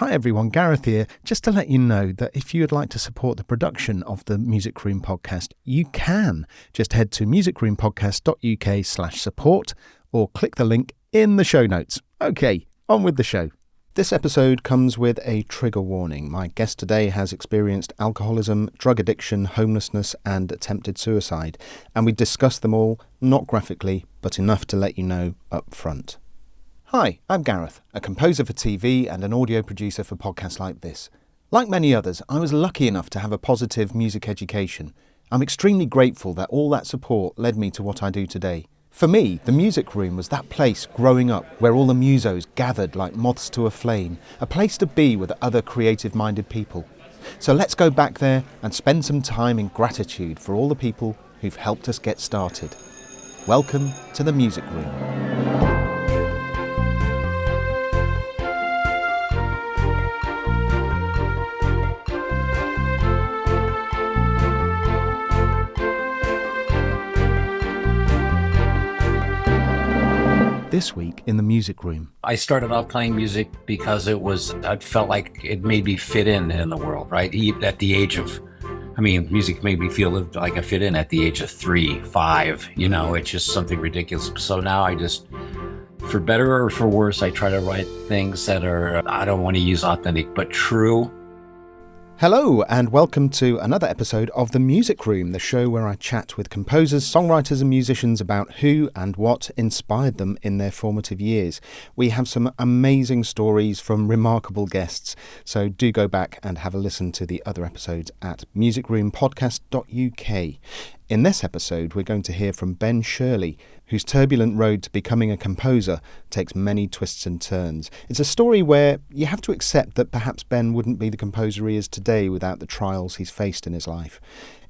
Hi everyone, Gareth here. Just to let you know that if you would like to support the production of the Music Room podcast, you can just head to musicroompodcast.uk/support or click the link in the show notes. Okay, on with the show. This episode comes with a trigger warning. My guest today has experienced alcoholism, drug addiction, homelessness and attempted suicide, and we discuss them all, not graphically, but enough to let you know up front. Hi, I'm Gareth, a composer for TV and an audio producer for podcasts like this. Like many others, I was lucky enough to have a positive music education. I'm extremely grateful that all that support led me to what I do today. For me, the music room was that place growing up where all the musos gathered like moths to a flame, a place to be with other creative-minded people. So let's go back there and spend some time in gratitude for all the people who've helped us get started. Welcome to the Music Room. This week in the Music Room. I started off playing music because I felt like it made me fit in the world, right? At the age of, music made me feel like I fit in at the age of 3, 5, it's just something ridiculous. So now I just, for better or for worse, I try to write things that are, I don't want to use authentic, but true. Hello and welcome to another episode of The Music Room, the show where I chat with composers, songwriters and musicians about who and what inspired them in their formative years. We have some amazing stories from remarkable guests, so do go back and have a listen to the other episodes at musicroompodcast.uk. In this episode, we're going to hear from Ben Shirley, whose turbulent road to becoming a composer takes many twists and turns. It's a story where you have to accept that perhaps Ben wouldn't be the composer he is today without the trials he's faced in his life.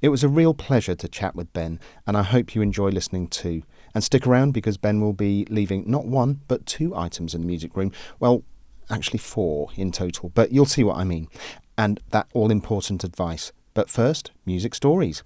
It was a real pleasure to chat with Ben, and I hope you enjoy listening too. And stick around because Ben will be leaving not one, but 2 items in the music room. Well, actually 4 in total, but you'll see what I mean. And that all-important advice. But first, music stories.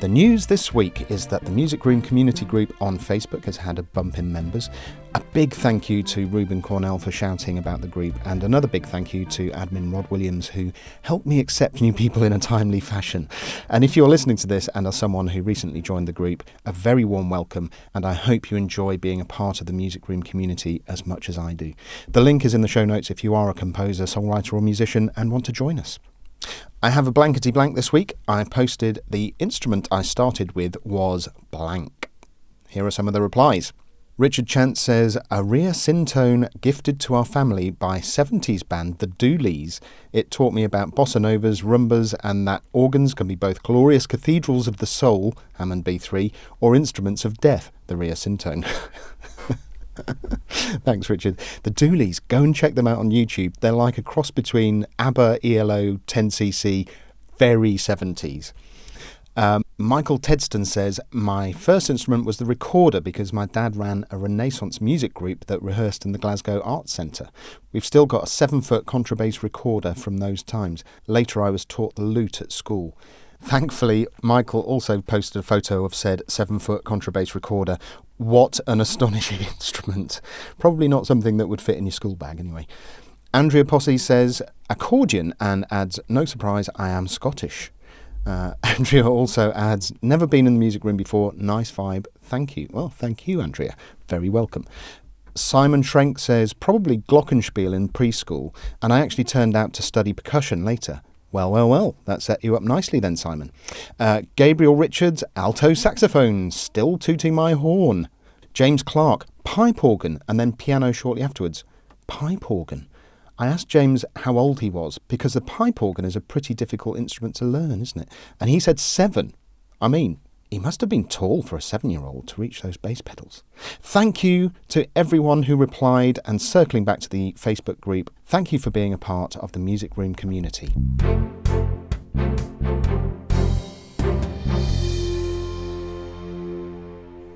The news this week is that the Music Room community group on Facebook has had a bump in members. A big thank you to Ruben Cornell for shouting about the group, and another big thank you to admin Rod Williams, who helped me accept new people in a timely fashion. And if you're listening to this and are someone who recently joined the group, a very warm welcome, and I hope you enjoy being a part of the Music Room community as much as I do. The link is in the show notes if you are a composer, songwriter or musician and want to join us. I have a blankety blank this week. I posted the instrument I started with was blank. Here are some of the replies. Richard Chance says, a rear syntone gifted to our family by 70s band The Dooleys. It taught me about bossa novas, rumbas, and that organs can be both glorious cathedrals of the soul, Hammond B3, or instruments of death, the rear syntone. Thanks, Richard. The Dooleys, go and check them out on YouTube. They're like a cross between ABBA, ELO, 10cc, very 70s. Michael Tedston says, my first instrument was the recorder because my dad ran a Renaissance music group that rehearsed in the Glasgow Arts Centre. We've still got a 7-foot contrabass recorder from those times. Later I was taught the lute at school. Thankfully, Michael also posted a photo of said 7-foot contrabass recorder. What an astonishing instrument. Probably not something that would fit in your school bag anyway. Andrea Posse says accordion and adds, no surprise, I am Scottish. Andrea also adds, never been in the music room before, nice vibe, thank you. Well, thank you, Andrea. Very welcome. Simon Schrenk says, probably glockenspiel in preschool, and I actually turned out to study percussion later. Well, that set you up nicely then, Simon. Gabriel Richards, alto saxophone, still tooting my horn. James Clark, pipe organ, and then piano shortly afterwards. Pipe organ. I asked James how old he was, because the pipe organ is a pretty difficult instrument to learn, isn't it? And he said 7. He must have been tall for a 7-year-old to reach those bass pedals. Thank you to everyone who replied, and circling back to the Facebook group, thank you for being a part of the Music Room community.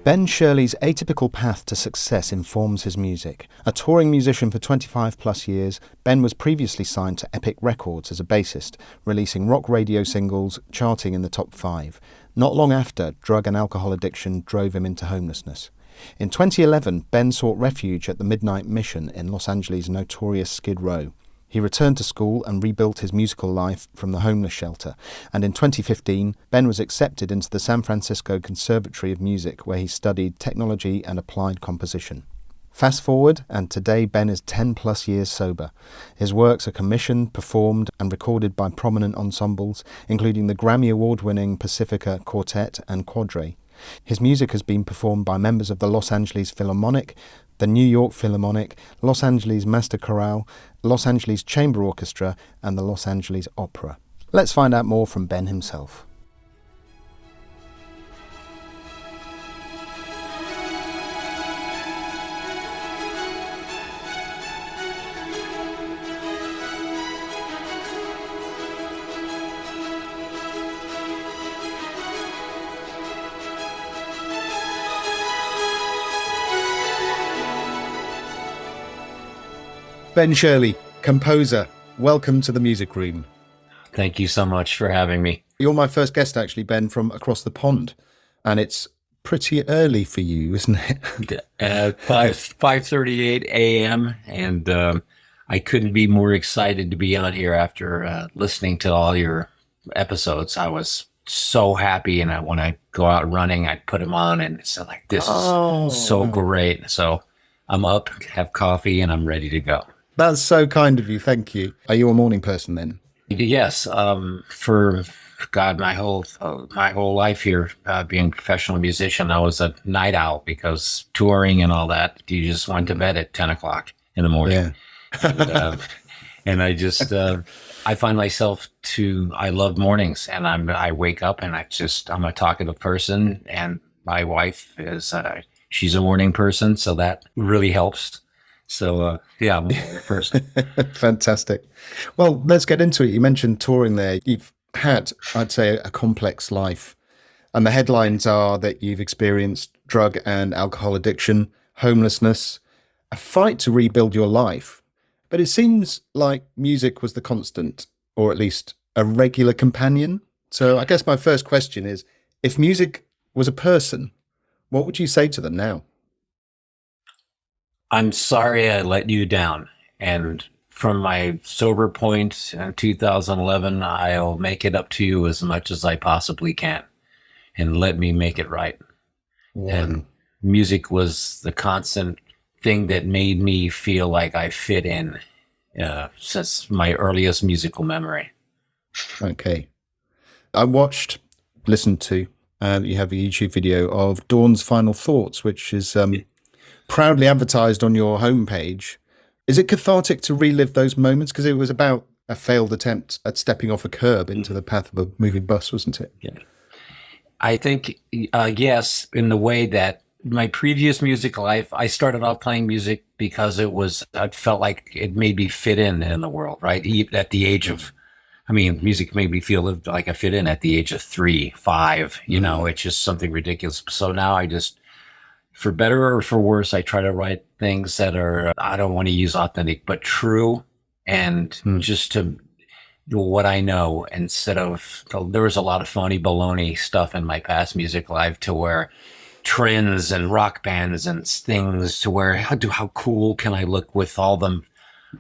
Ben Shirley's atypical path to success informs his music. A touring musician for 25 plus years, Ben was previously signed to Epic Records as a bassist, releasing rock radio singles, charting in the top 5. Not long after, drug and alcohol addiction drove him into homelessness. In 2011, Ben sought refuge at the Midnight Mission in Los Angeles' notorious Skid Row. He returned to school and rebuilt his musical life from the homeless shelter. And in 2015, Ben was accepted into the San Francisco Conservatory of Music, where he studied technology and applied composition. Fast forward, and today Ben is 10 plus years sober. His works are commissioned, performed, and recorded by prominent ensembles, including the Grammy Award-winning Pacifica Quartet and Quadre. His music has been performed by members of the Los Angeles Philharmonic, the New York Philharmonic, Los Angeles Master Chorale, Los Angeles Chamber Orchestra, and the Los Angeles Opera. Let's find out more from Ben himself. Ben Shirley, composer, welcome to the Music Room. Thank you so much for having me. You're my first guest, actually, Ben, from across the pond, and it's pretty early for you, isn't it? 5:38 a.m. and I couldn't be more excited to be on here after listening to all your episodes. I was so happy, and when I go out running, I put them on, and it's like, this is so great. So I'm up, have coffee, and I'm ready to go. That's so kind of you. Thank you. Are you a morning person then? Yes. For God, my whole life here, being a professional musician, I was a night owl because touring and all that, you just went to bed at 10 o'clock in the morning. Yeah. And I just, I find myself I love mornings, and I wake up and I'm a talkative person, and my wife is, she's a morning person. So that really helps. So, yeah, I'm a person. Fantastic. Well, let's get into it. You mentioned touring there. You've had, I'd say, a complex life. And the headlines are that you've experienced drug and alcohol addiction, homelessness, a fight to rebuild your life. But it seems like music was the constant, or at least a regular companion. So I guess my first question is, if music was a person, what would you say to them now? I'm sorry I let you down. And from my sober point in 2011, I'll make it up to you as much as I possibly can. And let me make it right. Wow. And music was the constant thing that made me feel like I fit in since my earliest musical memory. Okay. I listened to, you have a YouTube video of Dawn's Final Thoughts, which is proudly advertised on your homepage. Is it cathartic to relive those moments? Because it was about a failed attempt at stepping off a curb into the path of a moving bus, wasn't it? Yeah. I think, yes, in the way that my previous music life, I started off playing music because I felt like it made me fit in the world, right? At the age of, music made me feel like I fit in at the age of 3, 5, it's just something ridiculous. So now I just, for better or for worse, I try to write things that are, I don't want to use authentic, but true, and just to what I know, instead of, there was a lot of phony baloney stuff in my past music life, to where trends and rock bands and things, to where how cool can I look with all them?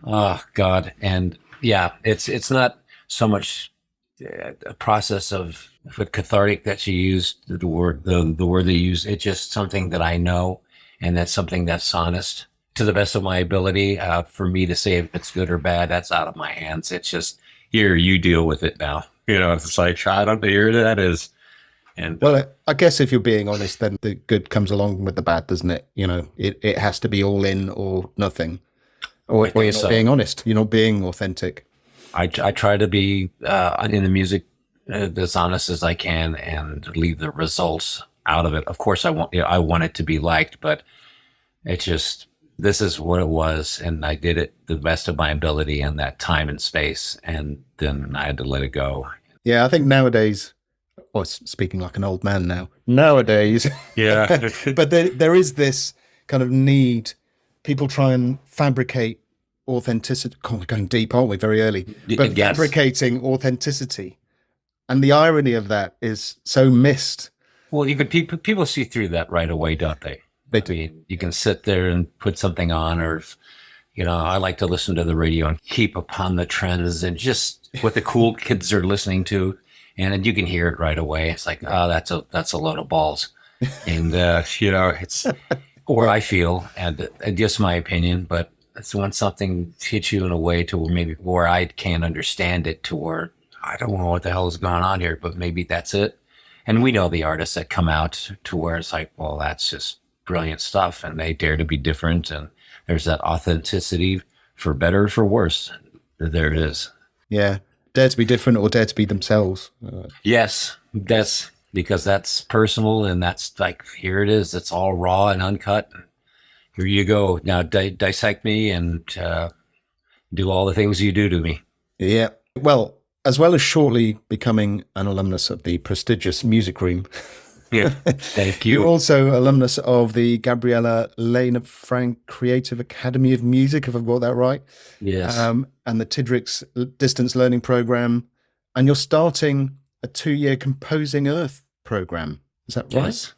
Oh God. And yeah, it's not so much a process of cathartic that you used, the word they use. It's just something that I know, and that's something that's honest to the best of my ability. For me to say if it's good or bad, that's out of my hands. It's just, here, you deal with it now. It's like, I don't know, here that is. And well, I guess if you're being honest, then the good comes along with the bad, doesn't it? It has to be all in or nothing, or you're not being honest. You're not being authentic. I try to be in the music as honest as I can and leave the results out of it. Of course, I want it to be liked, but it's just, this is what it was, and I did it the best of my ability in that time and space, and then I had to let it go. Yeah, I think nowadays, or speaking like an old man nowadays, yeah, but there is this kind of need. People try and fabricate authenticity. God, we're going deep, aren't we? Very early, but yes. Fabricating authenticity, and the irony of that is so missed. Well, people see through that right away, don't they? They I do. mean, you can sit there and put something on, or I like to listen to the radio and keep upon the trends and just what the cool kids are listening to, and then you can hear it right away. It's like, oh, that's a load of balls, and it's or I feel, and just my opinion, but it's when something hits you in a way to where maybe where I can't understand it, to where I don't know what the hell is going on here, but maybe that's it. And we know the artists that come out to where it's like, well, that's just brilliant stuff, and they dare to be different, and there's that authenticity, for better or for worse. There it is. Yeah. Dare to be different or dare to be themselves. Yes, that's because that's personal, and that's like, here it is. It's all raw and uncut. Here you go. Now dissect me and do all the things you do to me. Yeah. Well, as well as shortly becoming an alumnus of the prestigious music room, Yeah, thank you're you. also alumnus of the Gabriella Lena Frank Creative Academy of Music, if I've got that right, Yes, and the Tidrix Distance Learning Program, and you're starting a 2-year Composing Earth program. Is that right? yes,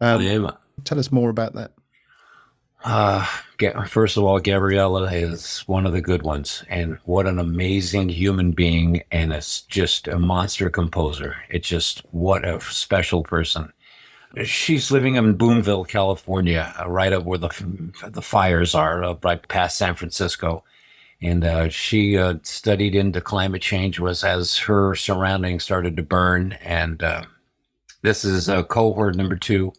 I am. Tell us more about that. First of all, Gabriella is one of the good ones, and what an amazing human being, and it's just a monster composer. It's just what a special person. She's living in Boonville, California, right up where the fires are, right past San Francisco. And she studied into climate change was as her surroundings started to burn. And this is cohort number 2,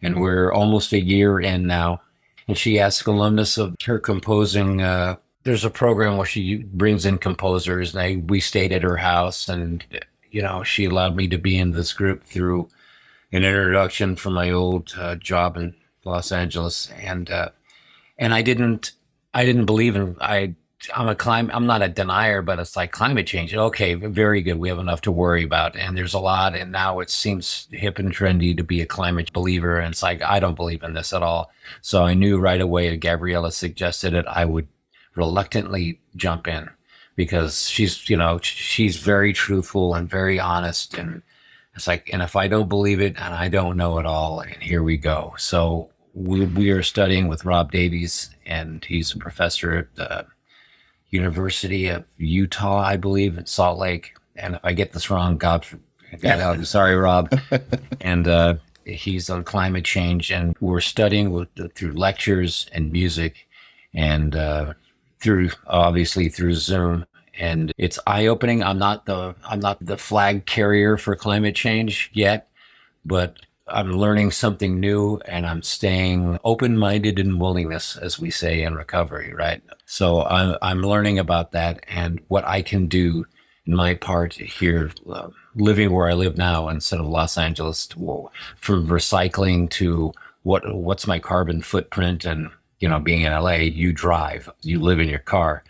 and we're almost a year in now. And she asked alumnus of her composing. There's a program where she brings in composers, and we stayed at her house, and she allowed me to be in this group through an introduction from my old job in Los Angeles, and I didn't believe in I'm not a denier, but it's like climate change. Okay, very good. We have enough to worry about, and there's a lot. And now it seems hip and trendy to be a climate believer, and it's like I don't believe in this at all. So I knew right away. Gabriella suggested it. I would reluctantly jump in because she's very truthful and very honest, and it's like, and if I don't believe it, and I don't know it all, and here we go. So we are studying with Rob Davies, and he's a professor at the University of Utah, I believe, in Salt Lake. And if I get this wrong, I'm sorry, Rob. And he's on climate change, and we're studying through lectures and music, and through Zoom. And it's eye-opening. I'm not the flag carrier for climate change yet, but I'm learning something new, and I'm staying open-minded in willingness, as we say in recovery, right? So I'm learning about that and what I can do in my part here, living where I live now instead of Los Angeles, from recycling to what's my carbon footprint. And being in LA, you drive, you live in your car.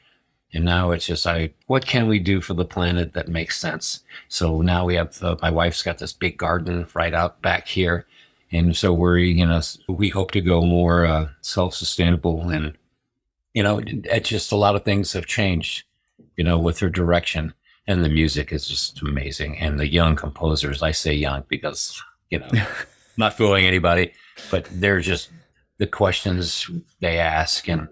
And now it's just, what can we do for the planet that makes sense? So now we have, my wife's got this big garden right out back here. And so we hope to go more self-sustainable. And, it's just a lot of things have changed, with her direction. And the music is just amazing. And the young composers, I say young because, not fooling anybody, but they're just the questions they ask. And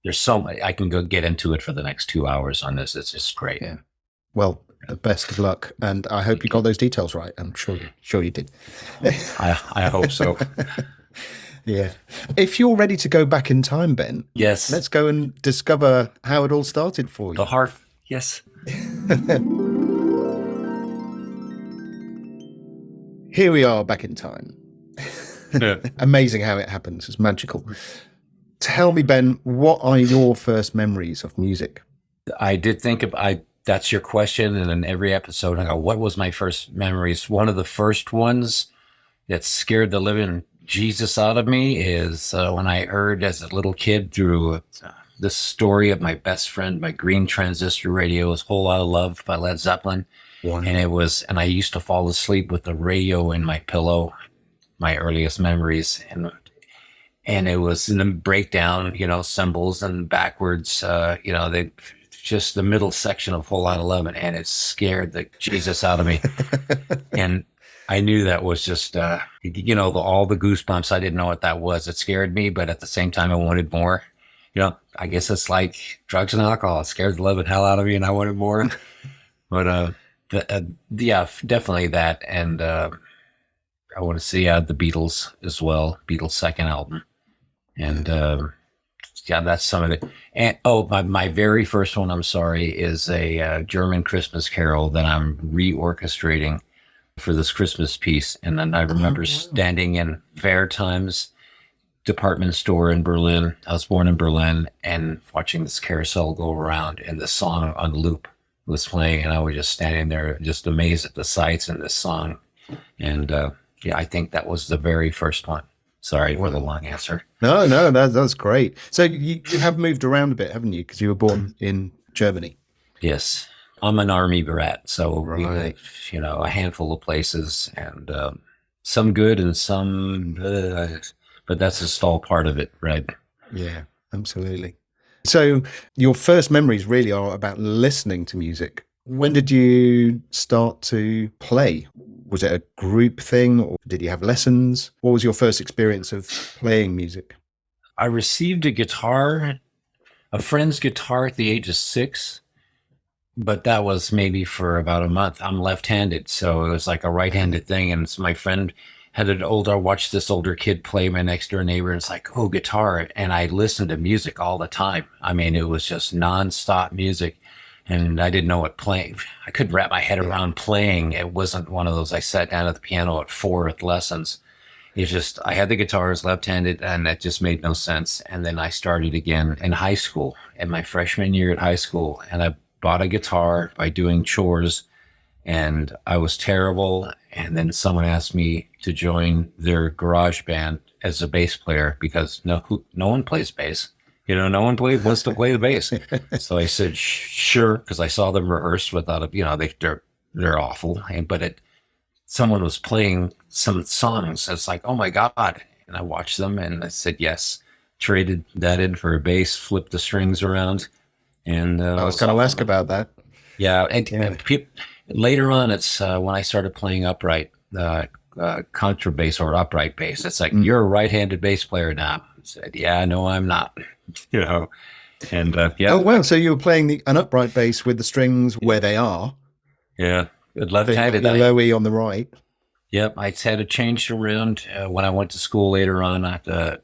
there's so much. I can go get into it for the next 2 hours on this. It's just great. Yeah. Well, best of luck, and I hope you got those details right. I'm sure you did. I hope so. Yeah. If you're ready to go back in time, Ben, Yes. let's go and discover how it all started for you. The heart. Yes. Here we are back in time. Amazing how it happens. It's magical. Tell me, Ben, what are your first memories of music? I did think that's your question. And in every episode, I go, what was my first memories? One of the first ones that scared the living Jesus out of me is when I heard as a little kid through the story of my best friend, my green transistor radio, was Whole Lot of Love by Led Zeppelin. Wow. And I used to fall asleep with the radio in my pillow, my earliest memories. And it was in the breakdown, cymbals and backwards, they just the middle section of Whole Lot of Love, and it scared the Jesus out of me. And I knew that was just, all the goosebumps. I didn't know what that was. It scared me, but at the same time, I wanted more. I guess it's like drugs and alcohol. It scared the living hell out of me, and I wanted more. But yeah, definitely that. And I want to see the Beatles as well. Beatles' second album, and yeah, that's some of it. And my very first one, I'm sorry, is a German Christmas carol that I'm reorchestrating for this Christmas piece. And then I remember standing in Wertheim's department store in Berlin. I was born in Berlin, and watching this carousel go around, and the song on loop was playing, and I was just standing there, just amazed at the sights in this song. And yeah, I think that was the very first one. Sorry for the long answer. No, that's great. So you have moved around a bit, haven't you? Because you were born in Germany. Yes. I'm an army brat, so we lived, a handful of places, and some good and some, but that's just all part of it, right? Yeah, absolutely. So your first memories really are about listening to music. When did you start to play? Was it a group thing, or did you have lessons? What was your first experience of playing music? I received a friend's guitar at the age of 6, but that was maybe for about a month. I'm left-handed, so it was like a right-handed thing. And so my friend watched this older kid play, my next door neighbor, and it's like, oh, guitar. And I listened to music all the time. I mean, it was just nonstop music. And I didn't know what playing. I couldn't wrap my head around playing. It wasn't one of those. I sat down at the piano at 4 with lessons. It's just, I had the guitars left-handed, and that just made no sense. And then I started again in high school, in my freshman year at high school. And I bought a guitar by doing chores, and I was terrible. And then someone asked me to join their garage band as a bass player, because no one plays bass. No one wants to play the bass. So I said, sure, because I saw them rehearse without they're awful. But someone was playing some songs. It's like, oh my God. And I watched them, and I said, yes, traded that in for a bass, flipped the strings around. And I was going to ask about that. Yeah. And later on, it's when I started playing upright, contrabass or upright bass. It's like, you're a right-handed bass player now. I said, yeah, no, I'm not. And yeah. Oh wow! So you were playing an upright bass with the strings where they are. Yeah, left-handed. The low E on the right. Yep, I had it changed around when I went to school later on. The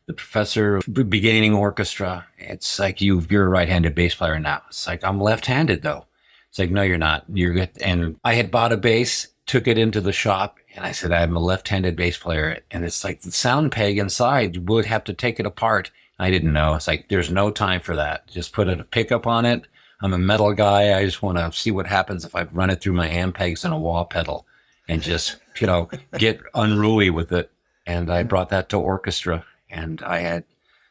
professor, beginning orchestra. It's like you're a right-handed bass player now. It's like, I'm left-handed though. It's like, no, you're not. You're good. And I had bought a bass, took it into the shop, and I said, I'm a left-handed bass player. And it's like the sound peg inside would have to take it apart. I didn't know. It's like, there's no time for that. Just put a pickup on it. I'm a metal guy. I just want to see what happens if I run it through my amp pegs and a wah pedal, and just, get unruly with it. And I brought that to orchestra, and I had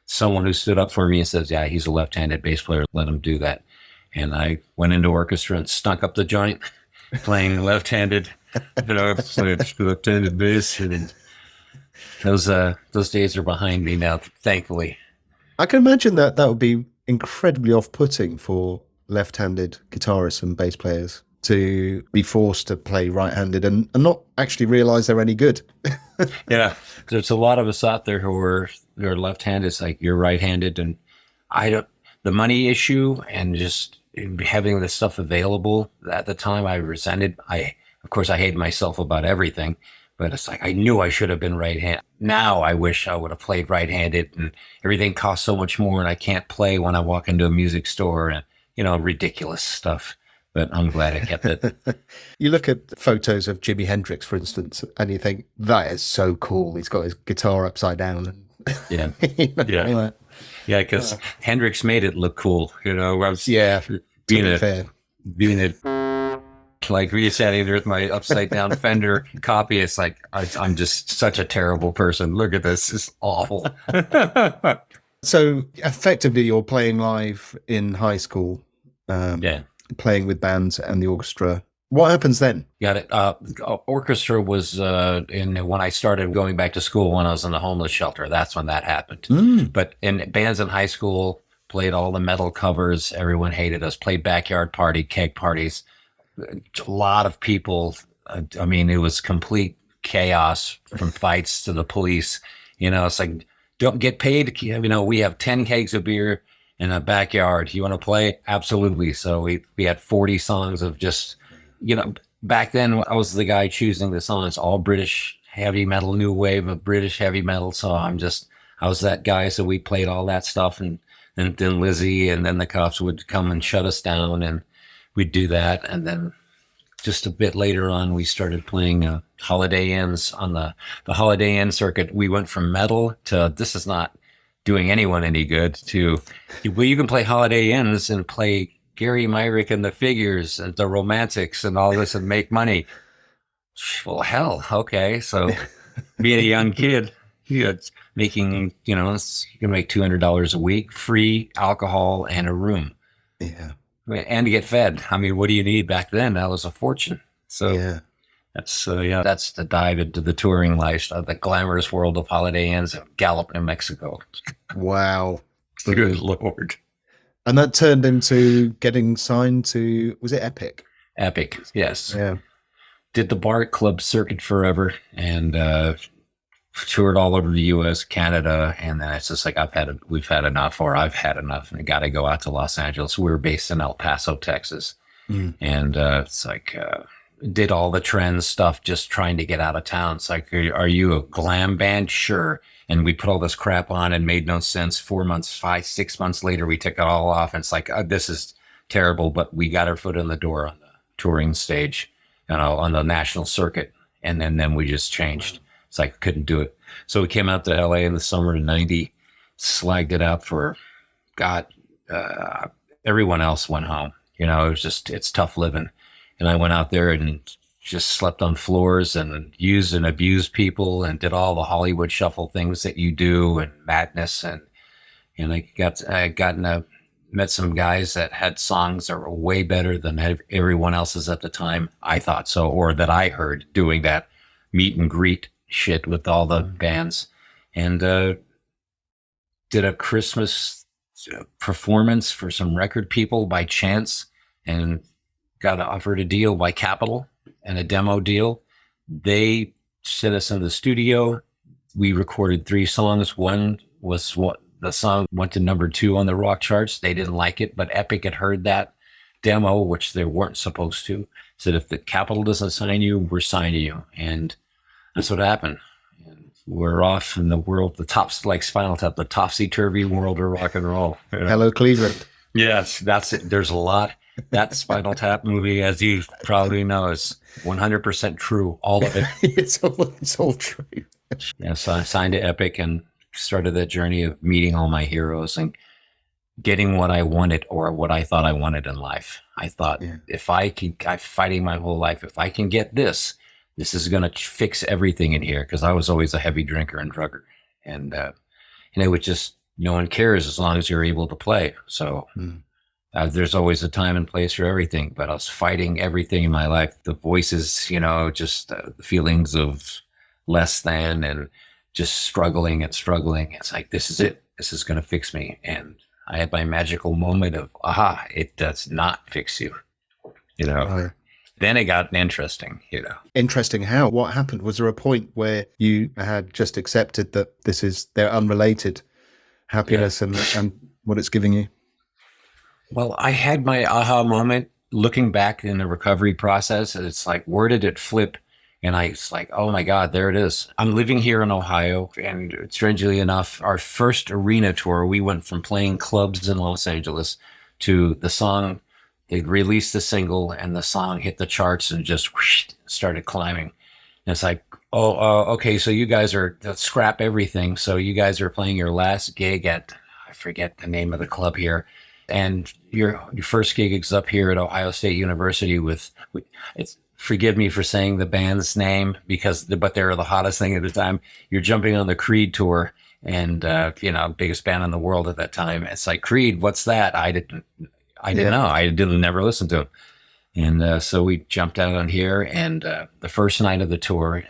someone who stood up for me and says, yeah, he's a left-handed bass player. Let him do that. And I went into orchestra and stunk up the joint playing left-handed, left-handed bass. And those days are behind me now, thankfully. I can imagine that would be incredibly off-putting for left-handed guitarists and bass players to be forced to play right-handed and not actually realize they're any good. Yeah, there's a lot of us out there who are left-handed. It's like, you're right-handed, and the money issue and just having this stuff available at the time, I resented. Of course, I hated myself about everything. But it's like, I knew I should have been right-handed. Now I wish I would have played right-handed, and everything costs so much more, and I can't play when I walk into a music store, and, ridiculous stuff. But I'm glad I kept it. You look at photos of Jimi Hendrix, for instance, and you think, that is so cool. He's got his guitar upside down. Yeah. Yeah. Yeah, because Hendrix made it look cool. Being it. Like we said, there's my upside down Fender copy. It's like, I'm just such a terrible person. Look at this. It's awful. So effectively you're playing live in high school, playing with bands and the orchestra. What happens then? Got it. Orchestra was when I started going back to school, when I was in the homeless shelter. That's when that happened. But in bands in high school, played all the metal covers. Everyone hated us. Played backyard party, keg parties. A lot of people I mean, it was complete chaos from fights to the police. It's like, don't get paid. We have 10 kegs of beer in a backyard. You want to play? Absolutely. So we had 40 songs of just, back then I was the guy choosing the songs, all British heavy metal, new wave of British heavy metal. So I was that guy. So we played all that stuff, and then Lizzie and then the cops would come and shut us down, and we'd do that. And then just a bit later on, we started playing Holiday Inns on the Holiday Inn circuit. We went from metal to, this is not doing anyone any good, to, well, you can play Holiday Inns and play Gary Myrick and the Figures and the Romantics and all this and make money. Well, hell, okay. So being a young kid, making, you can make $200 a week, free alcohol and a room. Yeah. And to get fed. I mean, what do you need back then? That was a fortune. So yeah, that's the dive into the touring lifestyle, the glamorous world of Holiday Inns in Gallup, New Mexico. Wow. Good Lord. And that turned into getting signed to, was it Epic? Epic, yes. Yeah. Did the bar club circuit forever, and toured all over the U.S., Canada, and then it's just like we've had enough, or I've had enough, and I got to go out to Los Angeles. We were based in El Paso, Texas, and it's like did all the trends stuff, just trying to get out of town. It's like, are you a glam band? Sure. And we put all this crap on and made no sense. 4 months, 5, 6 months later, we took it all off, and it's like, this is terrible, but we got our foot in the door on the touring stage, on the national circuit, and then we just changed. It's like, couldn't do it. So we came out to LA in the summer of 90, slagged it out for God. Everyone else went home. It was just, it's tough living. And I went out there and just slept on floors and used and abused people and did all the Hollywood shuffle things that you do, and madness. And I met some guys that had songs that were way better than everyone else's at the time. I thought so, or that I heard doing that meet and greet shit with all the bands, and did a Christmas performance for some record people by chance, and got offered a deal by Capitol and a demo deal. They sent us in the studio. We recorded 3 songs. One was what the song went to number 2 on the rock charts. They didn't like it, but Epic had heard that demo, which they weren't supposed to. Said, if the Capitol doesn't sign you, we're signing you. And that's what happened. And we're off in the world, like Spinal Tap, the topsy-turvy world of rock and roll. Hello, Cleveland. Yes, that's it. There's a lot. That Spinal Tap movie, as you probably know, is 100% true. All of it. It's all true. Yes, I signed to Epic and started that journey of meeting all my heroes and getting what I wanted, or what I thought I wanted in life. I thought, if I'm fighting my whole life, if I can get this is going to fix everything in here. Because I was always a heavy drinker and drugger. And it was just, no one cares as long as you're able to play. So there's always a time and place for everything. But I was fighting everything in my life. The voices, just the feelings of less than, and just struggling and struggling. It's like, this is it. This is going to fix me. And I had my magical moment of, it does not fix you. Right. Then it got interesting, Interesting how? What happened? Was there a point where you had just accepted that they're unrelated, happiness and what it's giving you? Well, I had my aha moment looking back in the recovery process. And it's like, where did it flip? And it's like, oh my God, there it is. I'm living here in Ohio. And strangely enough, our first arena tour, we went from playing clubs in Los Angeles to the song. They released the single, and the song hit the charts and just whoosh, started climbing. And it's like, okay, so you guys scrap everything. So you guys are playing your last gig at, I forget the name of the club here. And your first gig is up here at Ohio State University forgive me for saying the band's name, but they were the hottest thing at the time. You're jumping on the Creed tour, and, biggest band in the world at that time. It's like, Creed, what's that? I didn't know. I never listened to him. And so we jumped out on here, and the first night of the tour,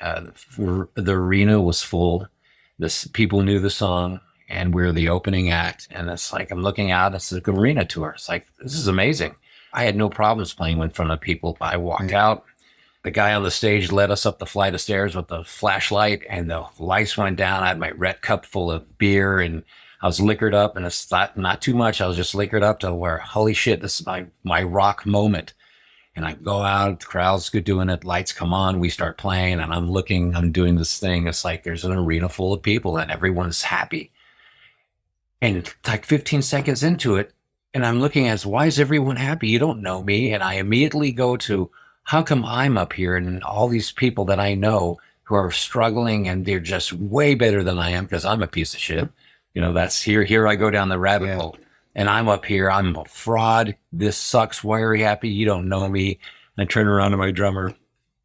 the arena was full. People knew the song, and we're the opening act. And it's like, I'm looking out, it's an arena tour. It's like, this is amazing. I had no problems playing in front of people. I walked out. the guy on the stage led us up the flight of stairs with the flashlight, and the lights went down. I had my red cup full of beer, and I was liquored up, and it's not too much. I was just liquored up to where, holy shit, this is my rock moment. And I go out, the crowd's good doing it, lights come on, we start playing, and I'm doing this thing. It's like there's an arena full of people and everyone's happy. And like 15 seconds into it, and I'm looking at, why is everyone happy? You don't know me. And I immediately go to, how come I'm up here and all these people that I know who are struggling and they're just way better than I am because I'm a piece of shit. That's here I go down the rabbit hole. And I'm up here, I'm a fraud. This sucks. Why are you happy? You don't know me. And I turn around to my drummer,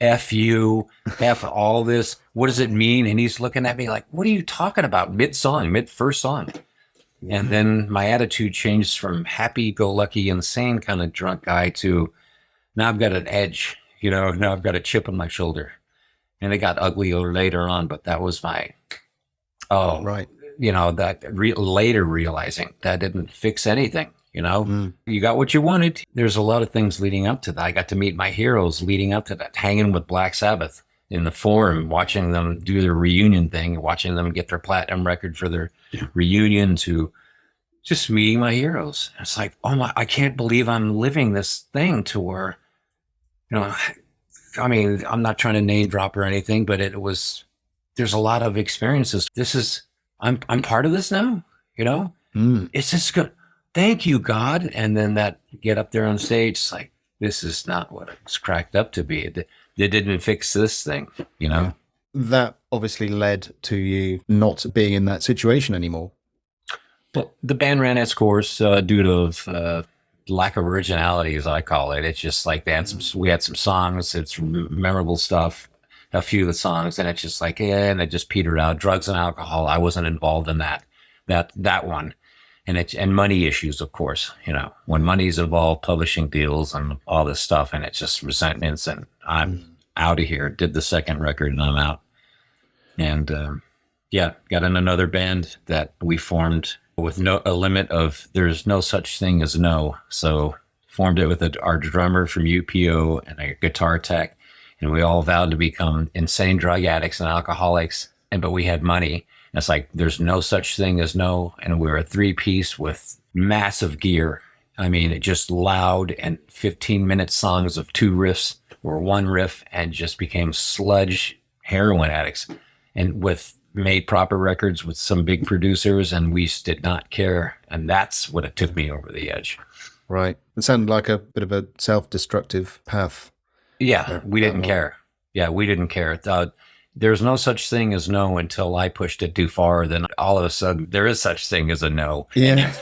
F you, F all this. What does it mean? And he's looking at me like, what are you talking about? Mid-first song. And then my attitude changed from happy-go-lucky, insane kind of drunk guy to, now I've got an edge, now I've got a chip on my shoulder. And it got uglier later on, but that was right. Later realizing that didn't fix anything, You got what you wanted. There's a lot of things leading up to that. I got to meet my heroes leading up to that, hanging with Black Sabbath in the Forum, watching them do their reunion thing, watching them get their platinum record for their reunion, to just meeting my heroes. It's like, oh my, I can't believe I'm living this thing to where, I mean, I'm not trying to name drop or anything, but there's a lot of experiences. I'm part of this now, It's just good. Thank you, God. And then that get up there on stage, it's like, this is not what it's cracked up to be. They didn't fix this thing, Yeah. That obviously led to you not being in that situation anymore. But the band ran its course due to lack of originality, as I call it. It's just like we had some songs, it's memorable stuff, a few of the songs, and it's just like, and it just petered out. Drugs and alcohol, I wasn't involved in that one. And money issues, of course, when money's involved, publishing deals and all this stuff, and it's just resentments, and I'm out of here. Did the second record and I'm out. And got in another band that we formed with a limit of, there's no such thing as no. So formed it with our drummer from UPO and a guitar tech. And we all vowed to become insane drug addicts and alcoholics. But we had money. And it's like, there's no such thing as no. And we were a 3-piece with massive gear. I mean, it just loud, and 15-minute songs of 2 riffs or 1 riff, and just became sludge heroin addicts. And made proper records with some big producers, and we did not care. And that's what it took me over the edge. Right. It sounded like a bit of a self-destructive path. Yeah, we didn't care. Yeah, we didn't care. There's no such thing as no until I pushed it too far. Then all of a sudden, there is such thing as a no. Yeah.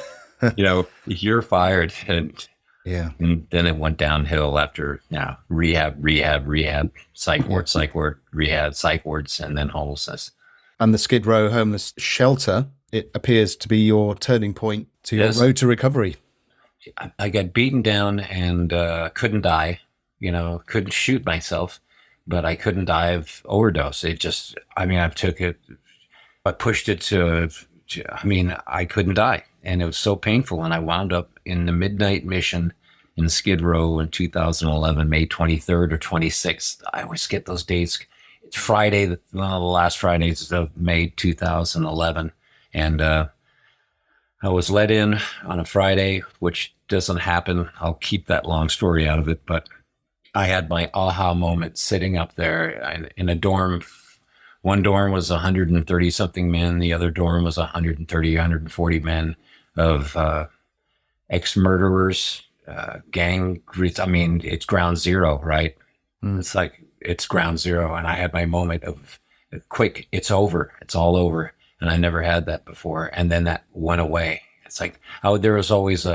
You're fired. And and then it went downhill after rehab, psych ward, rehab, psych wards, and then homelessness. And the Skid Row homeless shelter, it appears to be your turning point to your road to recovery. I got beaten down and couldn't die, couldn't shoot myself, but I couldn't die of overdose. I pushed it to, I couldn't die. And it was so painful. And I wound up in the midnight mission in Skid Row in 2011, May 23rd or 26th. I always get those dates. It's Friday, one of the last Fridays of May 2011. And I was let in on a Friday, which doesn't happen. I'll keep that long story out of it. But I had my aha moment sitting up there in a dorm. One dorm was 130 something men. The other dorm was 130, 140 men of ex-murderers, gang. It's ground zero, right? It's like, it's ground zero. And I had my moment of quick, it's over. It's all over. And I never had that before. And then that went away. It's like, there was always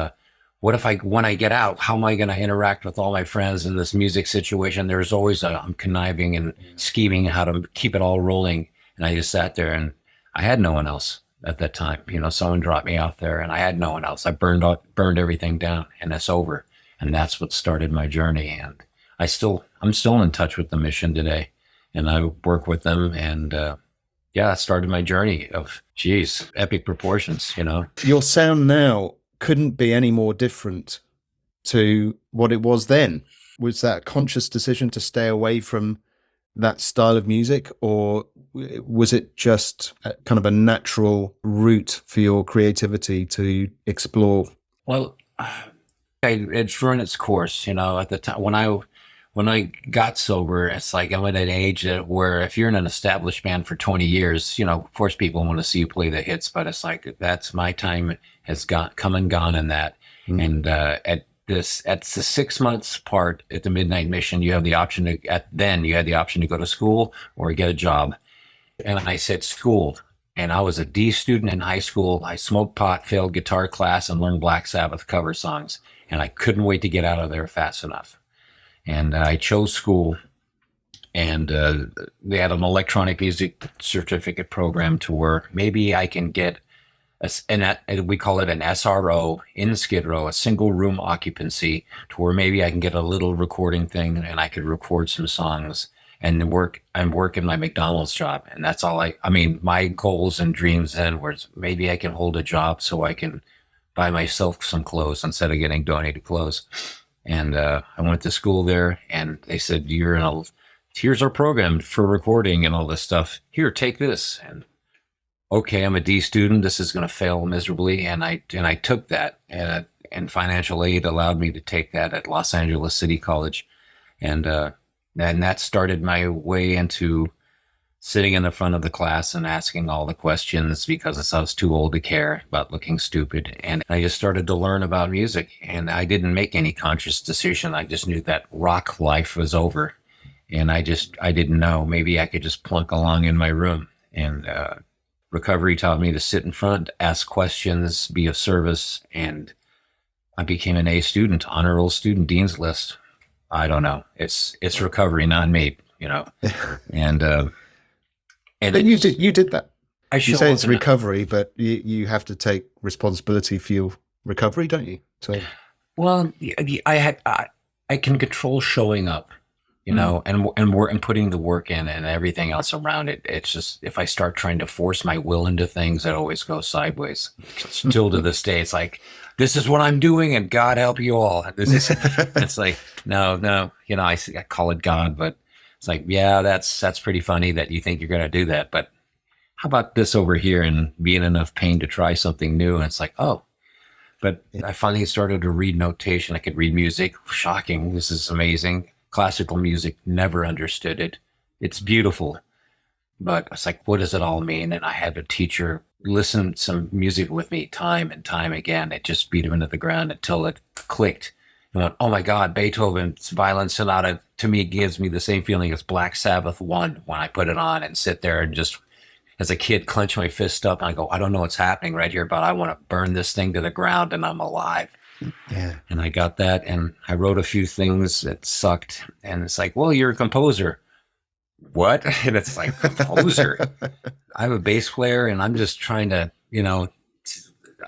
when I get out, how am I going to interact with all my friends in this music situation? There's always I'm conniving and scheming how to keep it all rolling. And I just sat there, and I had no one else at that time. Someone dropped me out there, and I had no one else. I burned everything down, and it's over. And that's what started my journey. And I'm still in touch with the mission today, and I work with them. And it started my journey of, epic proportions, Your sound now couldn't be any more different to what it was then. Was that a conscious decision to stay away from that style of music, or was it just kind of a natural route for your creativity to explore? Well, it's run its course, at the time when I got sober, it's like I'm at an age where if you're in an established band for 20 years, of course people want to see you play the hits, but it's like that's my time has come and gone in that. And at the 6 months part at the Midnight Mission, you have the option you had the option to go to school or get a job. And I said school. And I was a D student in high school. I smoked pot, failed guitar class, and learned Black Sabbath cover songs. And I couldn't wait to get out of there fast enough. And I chose school. And they had an electronic music certificate program to where maybe I can get we call it an SRO in Skid Row, a single room occupancy, to where maybe I can get a little recording thing and I could record some songs and I'm working my McDonald's job. And that's all my goals and dreams then was maybe I can hold a job so I can buy myself some clothes instead of getting donated clothes. And I went to school there and they said, here's our program for recording and all this stuff. Here, take this. And okay, I'm a D student. This is going to fail miserably. And I took that and financial aid allowed me to take that at Los Angeles City College. And that started my way into sitting in the front of the class and asking all the questions because I was too old to care about looking stupid. And I just started to learn about music, and I didn't make any conscious decision. I just knew that rock life was over. And I didn't know. Maybe I could just plunk along in my room. And recovery taught me to sit in front, ask questions, be of service. And I became an A student, honor roll student, Dean's List. I don't know. It's recovery, not me, And but you did that. You say it's recovery, but you have to take responsibility for your recovery, don't you? So, well, I can control showing up, and putting the work in and everything else around it. It's just if I start trying to force my will into things, it always goes sideways. Still to this day, it's like, this is what I'm doing, and God help you all. It's like, no, I call it God, but it's like, yeah, that's pretty funny that you think you're going to do that. But how about this over here and be in enough pain to try something new? And it's like, oh, but I finally started to read notation. I could read music. Shocking. This is amazing. Classical music, never understood it. It's beautiful. But it's like, what does it all mean? And I had a teacher listen to some music with me time and time again. It just beat him into the ground until it clicked. And went, oh my God, Beethoven's Violin Sonata to me gives me the same feeling as Black Sabbath 1 when I put it on and sit there and just, as a kid, clench my fist up and I go, I don't know what's happening right here, but I want to burn this thing to the ground and I'm alive. Yeah. And I got that, and I wrote a few things that sucked. And it's like, well, you're a composer. What? And it's like, composer. I'm a bass player, and I'm just trying to,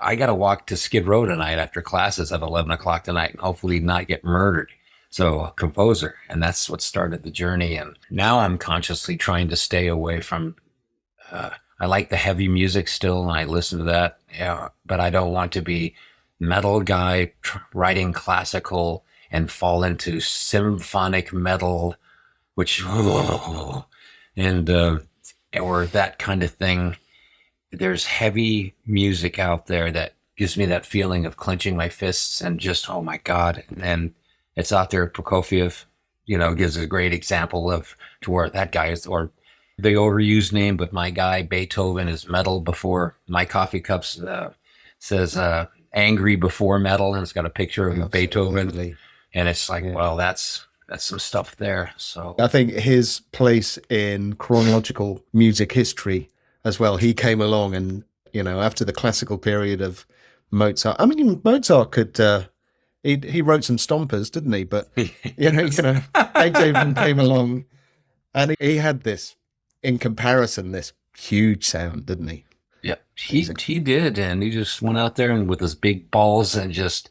I got to walk to Skid Row tonight after classes at 11 o'clock tonight and hopefully not get murdered. So a composer, and that's what started the journey. And now I'm consciously trying to stay away from, I like the heavy music still, and I listen to that. Yeah, but I don't want to be metal guy writing classical and fall into symphonic metal, which, and, or that kind of thing. There's heavy music out there that gives me that feeling of clenching my fists and just, oh my God. And it's out there. Prokofiev, gives a great example of to where that guy is, or the overused name, but my guy Beethoven is metal before. My coffee cups says angry before metal, and it's got a picture of Beethoven. And it's like, well, that's some stuff there. So I think his place in chronological music history as well, he came along and, after the classical period of Mozart, I mean, Mozart could, he wrote some stompers, didn't he? But, Beethoven came along and he had this, in comparison, this huge sound, didn't he? Yeah, he did. And he just went out there and with his big balls and just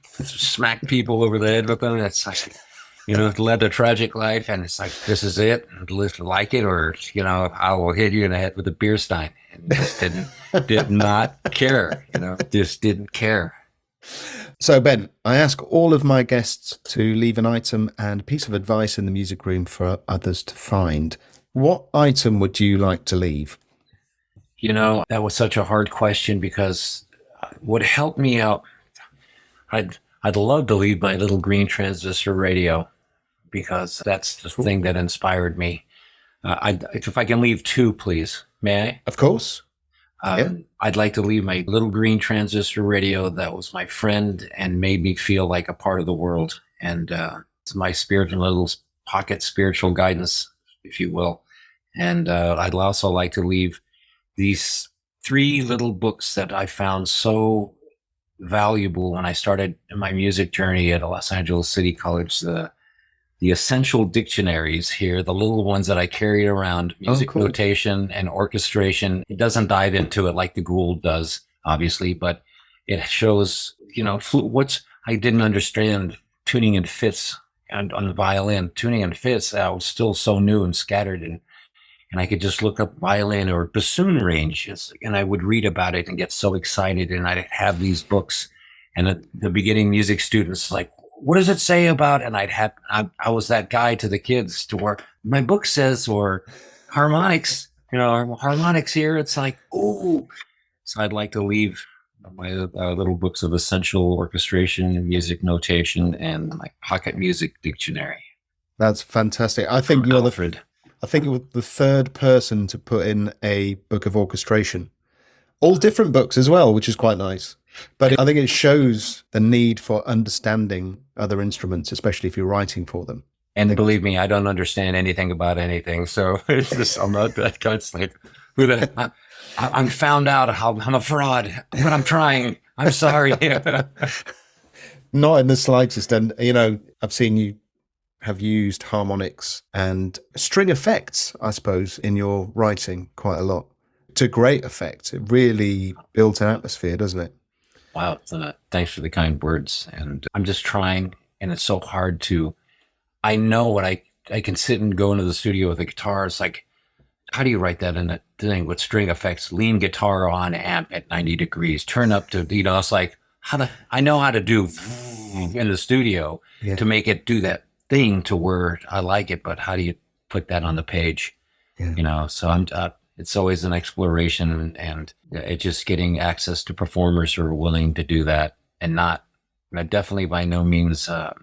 smacked people over the head with them. That's like, led a tragic life. And it's like, this is it. Like it, or, I will hit you in the head with a beer stein. And just did not care, just didn't care. So, Ben, I ask all of my guests to leave an item and a piece of advice in the music room for others to find. What item would you like to leave? That was such a hard question because what helped me out, I'd love to leave my little green transistor radio because that's the thing that inspired me. If I can leave two, please, may I? Of course. Yeah. I'd like to leave my little green transistor radio that was my friend and made me feel like a part of the world. And it's my spiritual little pocket spiritual guidance, if you will. And I'd also like to leave these three little books that I found so valuable when I started my music journey at Los Angeles City College. The essential dictionaries here, the little ones that I carried around, music notation and orchestration. It doesn't dive into it like the Gould does, obviously, but it shows, I didn't understand tuning in fifths and on the violin. Tuning in fifths, I was still so new and scattered, and I could just look up violin or bassoon ranges, and I would read about it and get so excited, and I'd have these books, and the beginning music students like, what does it say about? And I was that guy to the kids to where my book says, or harmonics, harmonics here. It's like, ooh. So I'd like to leave my little books of essential orchestration, music notation, and my pocket music dictionary. That's fantastic. I think you're the third person to put in a book of orchestration. All different books as well, which is quite nice. But I think it shows the need for understanding other instruments, especially if you're writing for them. And believe me, I don't understand anything about anything. So it's just, I'm not that kind of like, I'm found out how I'm a fraud, but I'm trying. I'm sorry. Not in the slightest. And, I've seen you have used harmonics and string effects, I suppose, in your writing quite a lot. To great effect. It really builds an atmosphere, doesn't it? Wow. Thanks for the kind words. And I'm just trying, and it's so hard I know what I can sit and go into the studio with a guitar. It's like, how do you write that in a thing with string effects? Lean guitar on amp at 90 degrees, turn up to, it's like, I know how to do in the studio to make it do that thing to where I like it, but how do you put that on the page? Yeah. So it's always an exploration, and it's just getting access to performers who are willing to do that, and definitely by no means, I'm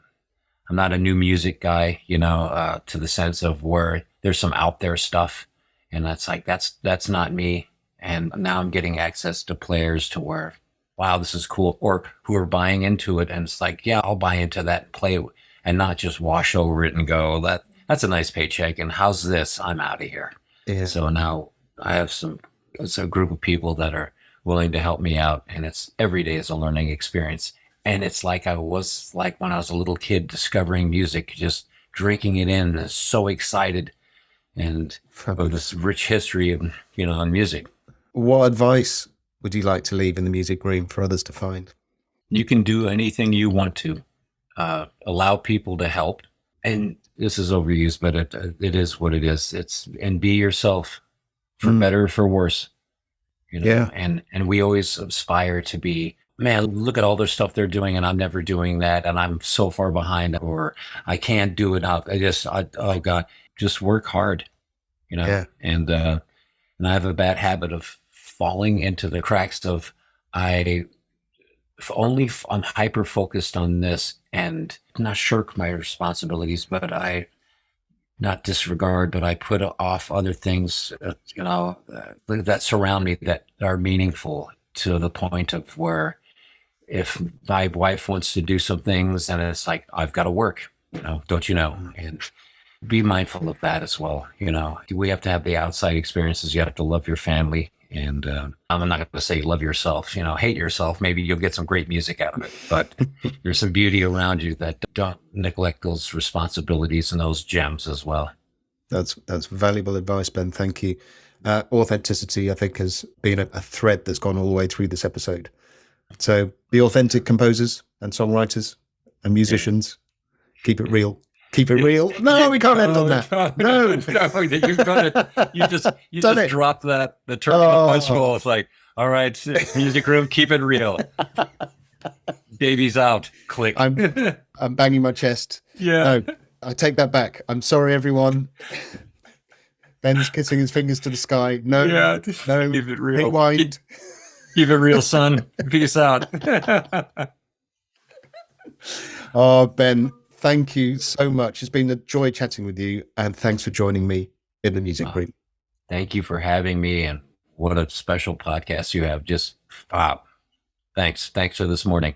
not a new music guy, to the sense of where there's some out there stuff, and that's not me. And now I'm getting access to players to where, wow, this is cool, or who are buying into it, and it's like, yeah, I'll buy into that and play it, and not just wash over it and go, that's a nice paycheck, and how's this? I'm out of here. Yeah. So now I have it's a group of people that are willing to help me out, and it's every day is a learning experience. And it's like I was like when I was a little kid discovering music, just drinking it in, and so excited, and of this rich history of, on music. What advice would you like to leave in the music room for others to find? You can do anything you want to. Allow people to help. And this is overused, but it is what it is. And be yourself, for better or for worse. Yeah. And we always aspire to be, man, look at all the stuff they're doing, and I'm never doing that, and I'm so far behind, or I can't do it. Oh God, just work hard, Yeah. And I have a bad habit of falling into the cracks of I'm hyper focused on this and not shirk my responsibilities, but not disregard, but I put off other things, that surround me that are meaningful, to the point of where if my wife wants to do some things, and it's like, I've got to work, don't you know? And be mindful of that as well. We have to have the outside experiences. You have to love your family. And I'm not going to say love yourself, hate yourself. Maybe you'll get some great music out of it, but there's some beauty around you that don't neglect those responsibilities and those gems as well. That's valuable advice, Ben. Thank you. Authenticity, I think, has been a thread that's gone all the way through this episode. So be authentic, composers and songwriters and musicians. Yeah. Keep it real. Keep it real. No, we can't end on that. No, you've done it. You just dropped the term in the punch bowl. It's like, all right, music room, keep it real. Baby's out. Click. I'm banging my chest. Yeah. No, I take that back. I'm sorry, everyone. Ben's kissing his fingers to the sky. No, Yeah. no, Keep it real. rewind. Keep it real, son. Peace out. Oh, Ben, thank you so much. It's been a joy chatting with you, and thanks for joining me in the music group. Thank you for having me, and what a special podcast you have. Just wow. Thanks for this morning.